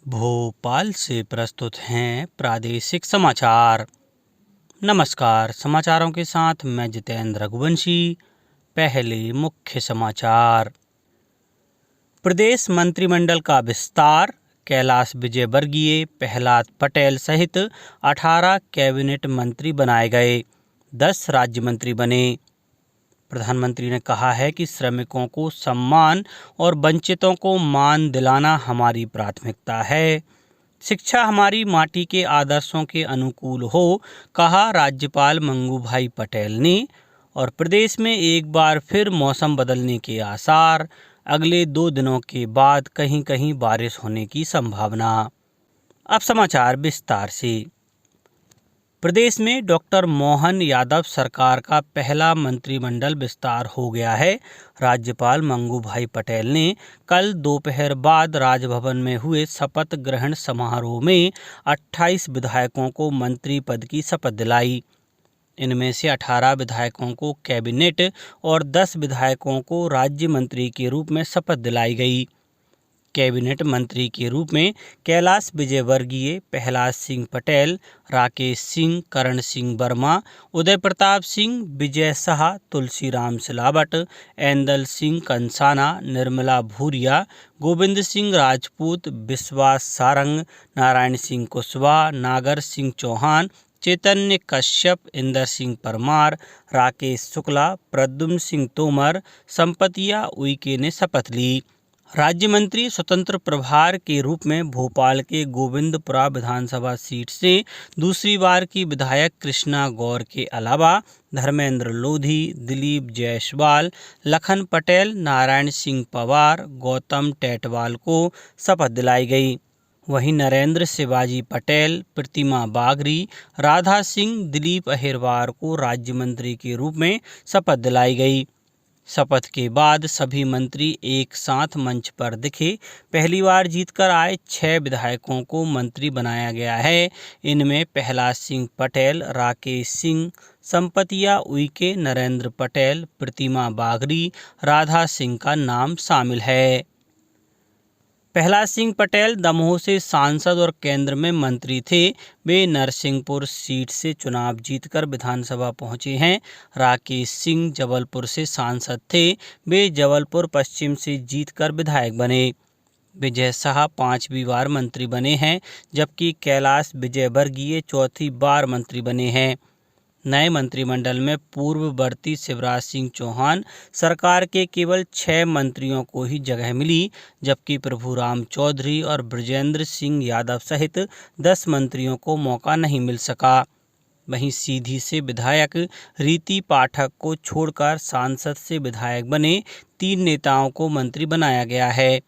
भोपाल से प्रस्तुत हैं प्रादेशिक समाचार। नमस्कार, समाचारों के साथ मैं जितेंद्र रघुवंशी। पहले मुख्य समाचार। प्रदेश मंत्रिमंडल का विस्तार। कैलाश विजयवर्गीय, प्रहलाद पटेल सहित 18 कैबिनेट मंत्री बनाए गए, 10 राज्य मंत्री बने। प्रधानमंत्री ने कहा है कि श्रमिकों को सम्मान और वंचितों को मान दिलाना हमारी प्राथमिकता है। शिक्षा हमारी माटी के आदर्शों के अनुकूल हो, कहा राज्यपाल मंगूभाई पटेल ने। और प्रदेश में एक बार फिर मौसम बदलने के आसार, अगले 2 दिनों के बाद कहीं कहीं बारिश होने की संभावना। अब समाचार विस्तार से। प्रदेश में डॉक्टर मोहन यादव सरकार का पहला मंत्रिमंडल विस्तार हो गया है। राज्यपाल मंगूभाई पटेल ने कल दोपहर बाद राजभवन में हुए शपथ ग्रहण समारोह में 28 विधायकों को मंत्री पद की शपथ दिलाई। इनमें से 18 विधायकों को कैबिनेट और 10 विधायकों को राज्य मंत्री के रूप में शपथ दिलाई गई। कैबिनेट मंत्री के रूप में कैलाश विजयवर्गीय, प्रहलाद सिंह पटेल, राकेश सिंह, करण सिंह वर्मा, उदय प्रताप सिंह, विजय शाह, तुलसीराम सिलावट, ऐंदल सिंह कंसाना, निर्मला भूरिया, गोविंद सिंह राजपूत, विश्वास सारंग, नारायण सिंह कुशवाहा, नागर सिंह चौहान, चैतन्य कश्यप, इंदर सिंह परमार, राकेश शुक्ला, प्रद्युम्न सिंह तोमर, संपतिया उइके ने शपथ ली। राज्य मंत्री स्वतंत्र प्रभार के रूप में भोपाल के गोविंदपुरा विधानसभा सीट से दूसरी बार की विधायक कृष्णा गौर के अलावा धर्मेंद्र लोधी, दिलीप जायसवाल, लखन पटेल, नारायण सिंह पवार, गौतम टेटवाल को शपथ दिलाई गई। वहीं नरेंद्र शिवाजी पटेल, प्रतिमा बागरी, राधा सिंह, दिलीप अहिरवार को राज्य मंत्री के रूप में शपथ दिलाई गई। शपथ के बाद सभी मंत्री एक साथ मंच पर दिखे। पहली बार जीतकर आए 6 विधायकों को मंत्री बनाया गया है। इनमें प्रहलाद सिंह पटेल, राकेश सिंह, संपतिया उइके, नरेंद्र पटेल, प्रतिमा बागरी, राधा सिंह का नाम शामिल है। प्रहलाद सिंह पटेल दमोह से सांसद और केंद्र में मंत्री थे। वे नरसिंहपुर सीट से चुनाव जीतकर विधानसभा पहुंचे हैं। राकेश सिंह जबलपुर से सांसद थे। वे जबलपुर पश्चिम से जीतकर विधायक बने। विजय शाह 5वीं बार मंत्री बने हैं, जबकि कैलाश विजयवर्गीय 4थी बार मंत्री बने हैं। नए मंत्रिमंडल में पूर्ववर्ती शिवराज सिंह चौहान सरकार के केवल 6 मंत्रियों को ही जगह मिली, जबकि प्रभुराम चौधरी और बृजेंद्र सिंह यादव सहित 10 मंत्रियों को मौका नहीं मिल सका। वहीं सीधी से विधायक रीति पाठक को छोड़कर सांसद से विधायक बने 3 नेताओं को मंत्री बनाया गया है,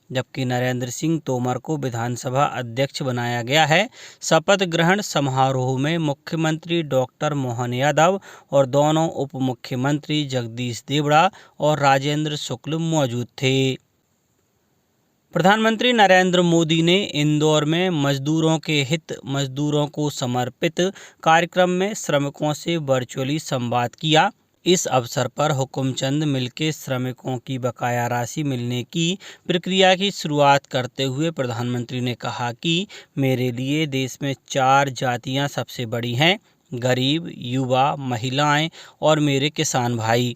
जबकि नरेंद्र सिंह तोमर को विधानसभा अध्यक्ष बनाया गया है। शपथ ग्रहण समारोह में मुख्यमंत्री डॉक्टर मोहन यादव और दोनों उप मुख्यमंत्री जगदीश देवड़ा और राजेंद्र शुक्ल मौजूद थे। प्रधानमंत्री नरेंद्र मोदी ने इंदौर में मजदूरों के हित, मजदूरों को समर्पित कार्यक्रम में श्रमिकों से वर्चुअली संवाद किया। इस अवसर पर हुकुमचंद मिल के श्रमिकों की बकाया राशि मिलने की प्रक्रिया की शुरुआत करते हुए प्रधानमंत्री ने कहा कि मेरे लिए देश में 4 जातियां सबसे बड़ी हैं: गरीब, युवा, महिलाएं और मेरे किसान भाई।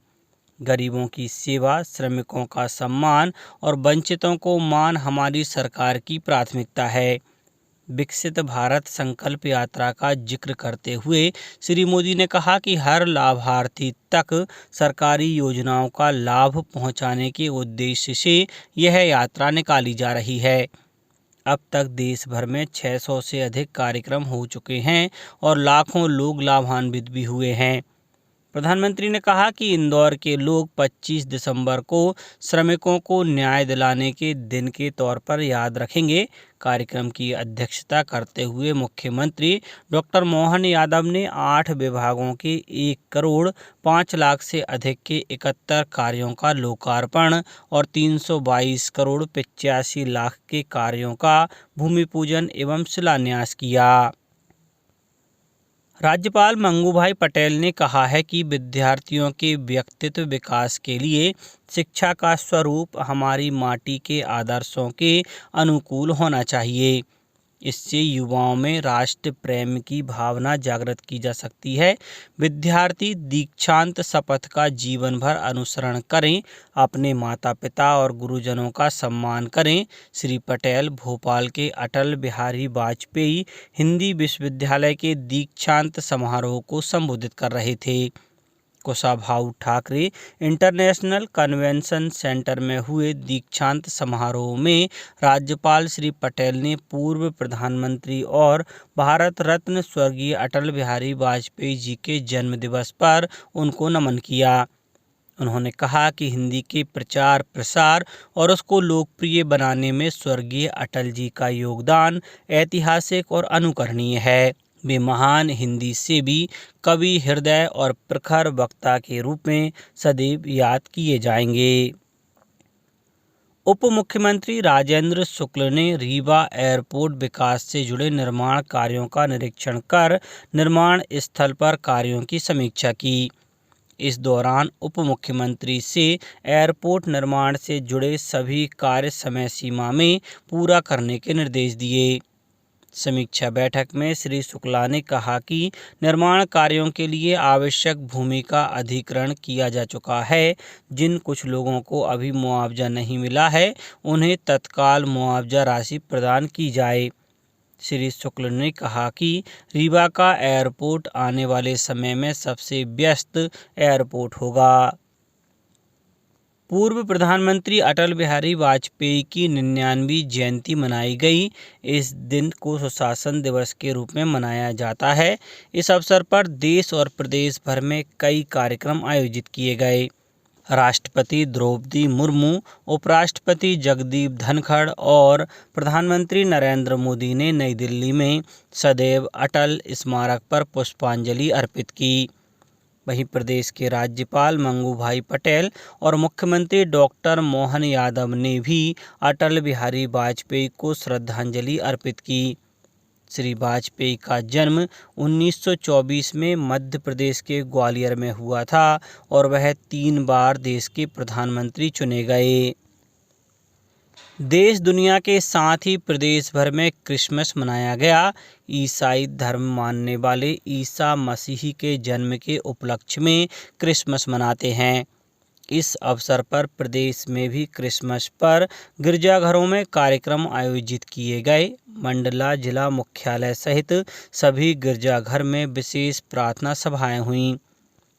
गरीबों की सेवा, श्रमिकों का सम्मान और वंचितों को मान हमारी सरकार की प्राथमिकता है। विकसित भारत संकल्प यात्रा का जिक्र करते हुए श्री मोदी ने कहा कि हर लाभार्थी तक सरकारी योजनाओं का लाभ पहुंचाने के उद्देश्य से यह यात्रा निकाली जा रही है। अब तक देश भर में 600 से अधिक कार्यक्रम हो चुके हैं और लाखों लोग लाभान्वित भी हुए हैं। प्रधानमंत्री ने कहा कि इंदौर के लोग 25 दिसंबर को श्रमिकों को न्याय दिलाने के दिन के तौर पर याद रखेंगे। कार्यक्रम की अध्यक्षता करते हुए मुख्यमंत्री डॉक्टर मोहन यादव ने 8 विभागों के 1 करोड़ 5 लाख से अधिक के 71 कार्यों का लोकार्पण और 322 करोड़ 85 लाख के कार्यों का भूमि पूजन एवं शिलान्यास किया। राज्यपाल मंगूभाई पटेल ने कहा है कि विद्यार्थियों के व्यक्तित्व विकास के लिए शिक्षा का स्वरूप हमारी माटी के आदर्शों के अनुकूल होना चाहिए। इससे युवाओं में राष्ट्र प्रेम की भावना जागृत की जा सकती है। विद्यार्थी दीक्षांत शपथ का जीवन भर अनुसरण करें, अपने माता पिता और गुरुजनों का सम्मान करें। श्री पटेल भोपाल के अटल बिहारी वाजपेयी हिंदी विश्वविद्यालय के दीक्षांत समारोह को संबोधित कर रहे थे। Kushabhau Thackeray international convention centre में हुए दीक्षांत समारोह में राज्यपाल श्री पटेल ने पूर्व प्रधानमंत्री और भारत रत्न स्वर्गीय अटल बिहारी वाजपेयी जी के जन्म दिवस पर उनको नमन किया। उन्होंने कहा कि हिंदी के प्रचार प्रसार और उसको लोकप्रिय बनाने में स्वर्गीय अटल जी का योगदान ऐतिहासिक और अनुकरणीय है। वे महान हिंदी सेवी, कवि, हृदय और प्रखर वक्ता के रूप में सदैव याद किए जाएंगे। उप मुख्यमंत्री राजेंद्र शुक्ल ने रीवा एयरपोर्ट विकास से जुड़े निर्माण कार्यों का निरीक्षण कर निर्माण स्थल पर कार्यों की समीक्षा की। इस दौरान उप मुख्यमंत्री से एयरपोर्ट निर्माण से जुड़े सभी कार्य समय सीमा में पूरा करने के निर्देश दिए। समीक्षा बैठक में श्री शुक्ला ने कहा कि निर्माण कार्यों के लिए आवश्यक भूमि का अधिग्रहण किया जा चुका है। जिन कुछ लोगों को अभी मुआवजा नहीं मिला है, उन्हें तत्काल मुआवजा राशि प्रदान की जाए। श्री शुक्ल ने कहा कि रीवा का एयरपोर्ट आने वाले समय में सबसे व्यस्त एयरपोर्ट होगा। पूर्व प्रधानमंत्री अटल बिहारी वाजपेयी की 99वीं जयंती मनाई गई। इस दिन को सुशासन दिवस के रूप में मनाया जाता है। इस अवसर पर देश और प्रदेश भर में कई कार्यक्रम आयोजित किए गए। राष्ट्रपति द्रौपदी मुर्मू, उपराष्ट्रपति जगदीप धनखड़ और प्रधानमंत्री नरेंद्र मोदी ने नई दिल्ली में सदैव अटल स्मारक पर पुष्पांजलि अर्पित की। वहीं प्रदेश के राज्यपाल मंगूभाई पटेल और मुख्यमंत्री डॉक्टर मोहन यादव ने भी अटल बिहारी वाजपेयी को श्रद्धांजलि अर्पित की। श्री वाजपेयी का जन्म 1924 में मध्य प्रदेश के ग्वालियर में हुआ था और वह 3 बार देश के प्रधानमंत्री चुने गए। देश दुनिया के साथ ही प्रदेश भर में क्रिसमस मनाया गया। ईसाई धर्म मानने वाले ईसा मसीह के जन्म के उपलक्ष्य में क्रिसमस मनाते हैं। इस अवसर पर प्रदेश में भी क्रिसमस पर गिरजाघरों में कार्यक्रम आयोजित किए गए। मंडला जिला मुख्यालय सहित सभी गिरजाघर में विशेष प्रार्थना सभाएं हुईं।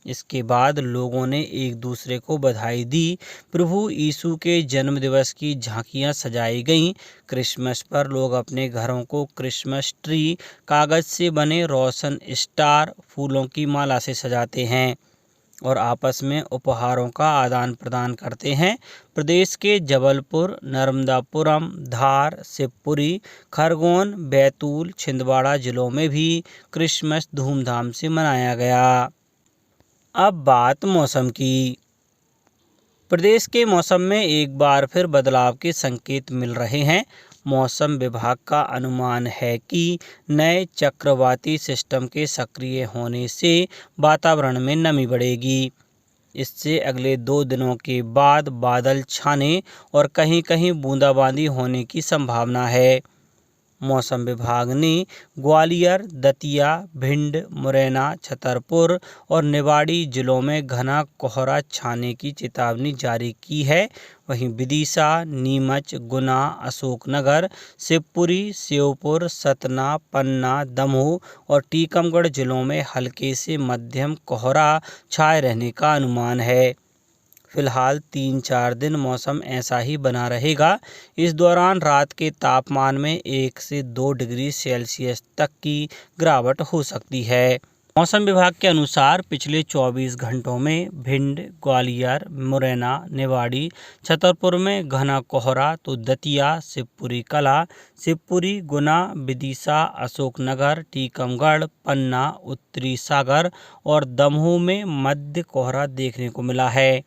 इसके बाद लोगों ने एक दूसरे को बधाई दी। प्रभु यीशु के जन्म दिवस की झांकियां सजाई गईं। क्रिसमस पर लोग अपने घरों को क्रिसमस ट्री, कागज से बने रोशन स्टार, फूलों की माला से सजाते हैं और आपस में उपहारों का आदान प्रदान करते हैं। प्रदेश के जबलपुर, नर्मदापुरम, धार, शिवपुरी, खरगोन, बैतूल, छिंदवाड़ा जिलों में भी क्रिसमस धूमधाम से मनाया गया। अब बात मौसम की। प्रदेश के मौसम में एक बार फिर बदलाव के संकेत मिल रहे हैं। मौसम विभाग का अनुमान है कि नए चक्रवाती सिस्टम के सक्रिय होने से वातावरण में नमी बढ़ेगी। इससे अगले 2 दिनों के बाद बादल छाने और कहीं कहीं बूंदाबांदी होने की संभावना है। मौसम विभाग ने ग्वालियर, दतिया, भिंड, मुरैना, छतरपुर और निवाड़ी जिलों में घना कोहरा छाने की चेतावनी जारी की है। वहीं विदिशा, नीमच, गुना, अशोकनगर, शिवपुरी, श्योपुर, सतना, पन्ना, दमोह और टीकमगढ़ जिलों में हल्के से मध्यम कोहरा छाए रहने का अनुमान है। फिलहाल 3-4 दिन मौसम ऐसा ही बना रहेगा। इस दौरान रात के तापमान में 1 से 2 डिग्री सेल्सियस तक की गिरावट हो सकती है। मौसम विभाग के अनुसार पिछले 24 घंटों में भिंड, ग्वालियर, मुरैना, निवाड़ी, छतरपुर में घना कोहरा तो दतिया, शिवपुरी कला, शिवपुरी, गुना, विदिशा, अशोकनगर, टीकमगढ़, पन्ना, उत्तरी सागर और दमोह में मध्य कोहरा देखने को मिला है।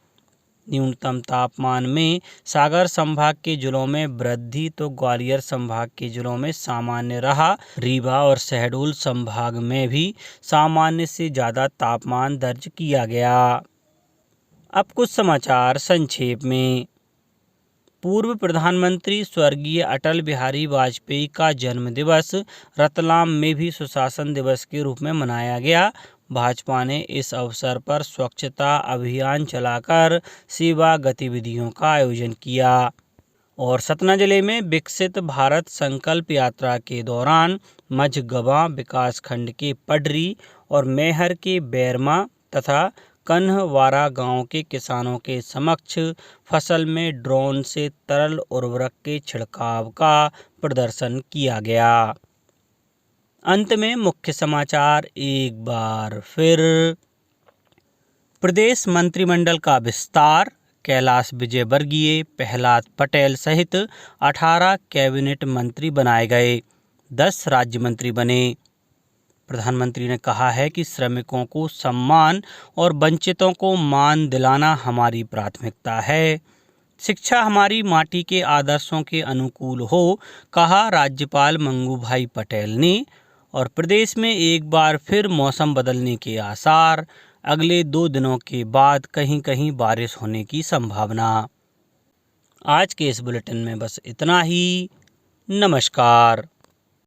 न्यूनतम तापमान में सागर संभाग के जिलों में वृद्धि तो ग्वालियर संभाग के जिलों में सामान्य रहा। रीवा और शहडोल संभाग में भी सामान्य से ज़्यादा तापमान दर्ज किया गया। अब कुछ समाचार संक्षेप में। पूर्व प्रधानमंत्री स्वर्गीय अटल बिहारी वाजपेयी का जन्म दिवस रतलाम में भी सुशासन दिवस के रूप में मनाया गया। भाजपा ने इस अवसर पर स्वच्छता अभियान चलाकर सेवा गतिविधियों का आयोजन किया। और सतना जिले में विकसित भारत संकल्प यात्रा के दौरान मझगवा विकासखंड के पडरी और मैहर के बैरमा तथा कन्हवारा गांव के किसानों के समक्ष फसल में ड्रोन से तरल उर्वरक के छिड़काव का प्रदर्शन किया गया। अंत में मुख्य समाचार एक बार फिर। प्रदेश मंत्रिमंडल का विस्तार। कैलाश विजयवर्गीय, प्रहलाद पटेल सहित 18 कैबिनेट मंत्री बनाए गए, 10 राज्य मंत्री बने। प्रधानमंत्री ने कहा है कि श्रमिकों को सम्मान और वंचितों को मान दिलाना हमारी प्राथमिकता है। शिक्षा हमारी माटी के आदर्शों के अनुकूल हो, कहा राज्यपाल मंगूभाई पटेल ने। और प्रदेश में एक बार फिर मौसम बदलने के आसार, अगले 2 दिनों के बाद कहीं कहीं बारिश होने की संभावना। आज के इस बुलेटिन में बस इतना ही। नमस्कार।